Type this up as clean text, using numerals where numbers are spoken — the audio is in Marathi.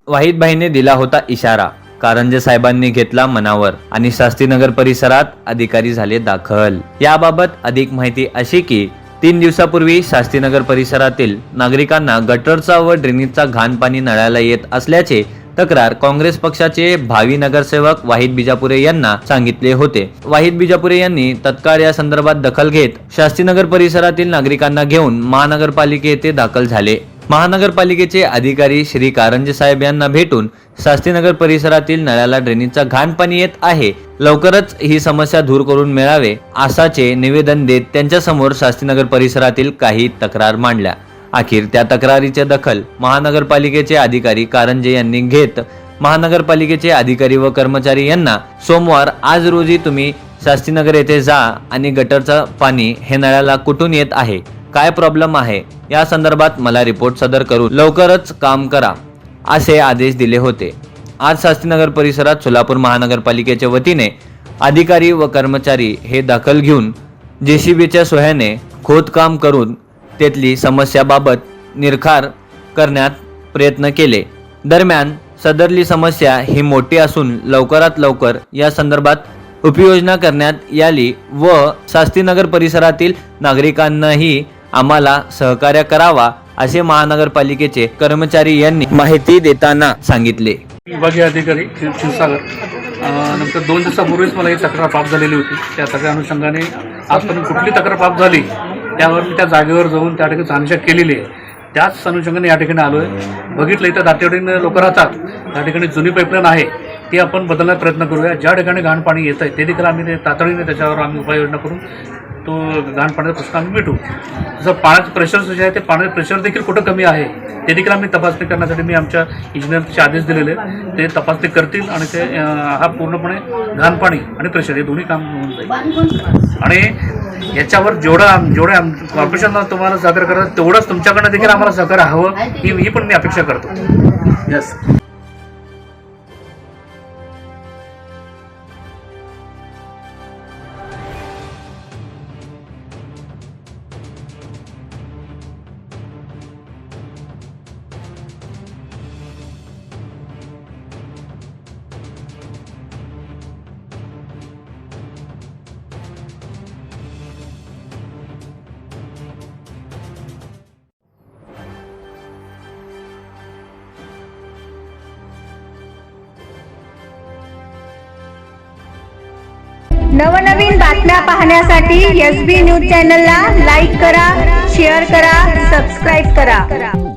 वाहिदभाईने दिला होता इशारा, कारंजे साहेबांनी घेतला मनावर आणि शास्त्रीनगर परिसरात अधिकारी झाले दाखल। याबाबत अधिक माहिती अशी की 3 दिवसापूर्वी शास्त्रीनगर परिसरातील नागरिकांना गटरचा व ड्रेनेजचा घाण पाणी नळाला येत असल्याचे तक्रार काँग्रेस पक्षाचे भावी नगरसेवक वाहिद बिजापुरे यांना सांगितले होते। वाहिद बिजापुरे यांनी तत्काळ या संदर्भात दखल घेत शास्त्रीनगर परिसरातील नागरिकांना घेऊन महानगरपालिके येथे दाखल झाले। महानगरपालिकेचे अधिकारी श्री कारंजे साहेब यांना भेटून शास्त्रीनगर परिसरातील नळाला ड्रेनेजचा घाण पाणी येत आहे, लवकरच ही समस्या दूर करून मिळावे असाचे निवेदन देत त्यांच्या समोर शास्त्रीनगर परिसरातील काही तक्रार मांडल्या। अखेर त्या तक्रारीची दखल महानगरपालिकेचे अधिकारी कारंजे यांनी घेत महानगरपालिकेचे अधिकारी व कर्मचारी यांना सोमवार आज रोजी तुम्ही शास्त्रीनगर येथे जा आणि गटरचं पाणी हे नळाला कुठून येत आहे, काय प्रॉब्लेम आहे या संदर्भात मला रिपोर्ट सदर करून लवकरच काम करा असे आदेश दिले होते। आज शास्त्रीनगर परिसरात सोलापूर महानगरपालिकेच्या वतीने अधिकारी व कर्मचारी हे दखल घेऊन जेसीबीच्या सहाय्याने खोदकाम करून तेथली समस्याबाबत निरखार करण्यात प्रयत्न केले। दरम्यान सदरली समस्या ही मोठी असून लवकरात लवकर या संदर्भात उपाययोजना करण्यात यावी व शास्त्रीनगर परिसरातील नागरिकांनाही आम्हाला सहकार्य करावा असे महानगरपालिकेचे कर्मचारी यांनी माहिती देताना सांगितले। विभागीय अधिकारी क्षीरसागर नंतर 2 दिवसापूर्वीच मला ही तक्रार प्राप्त झालेली होती। त्या तक्रार अनुषंगाने आजपर्यंत कुठली तक्रार प्राप्त झाली त्यावर मी त्या जागेवर जाऊन त्या ठिकाणी छानशा केलेली आहे। त्याच अनुषंगाने या ठिकाणी आलो आहे। बघितलं इथं दातेवाडीने लोक राहतात, त्या ठिकाणी जुनी पाईपलाईन आहे ती आपण बदलण्याचा प्रयत्न करूया। ज्या ठिकाणी घाण पाणी येतं आहे ते देखील आम्ही तातडीने त्याच्यावर आम्ही उपाययोजना करून तो घाण पाण्याचा प्रश्न आम्ही मिटवू। जसं पाण्याचं प्रेशर जे आहे ते पाण्याचं प्रेशर देखील कुठं कमी आहे ते देखील आम्ही तपासणी करण्यासाठी मी आमच्या इंजिनियरचे आदेश दिलेले, ते तपासणी करतील आणि ते हा पूर्णपणे घाण पाणी आणि प्रेशर हे दोन्ही काम होऊन जाईल। आणि याच्यावर जेवढं कॉर्पोरेशनला तुम्हाला सहकार्य करतात तेवढंच तुमच्याकडनं देखील आम्हाला सहकार्य हवं ही पण मी अपेक्षा करतो। यस। नवनवीन बातम्या पाहण्यासाठी SB न्यूज चॅनलला लाईक करा, शेअर करा, सबस्क्राईब करा।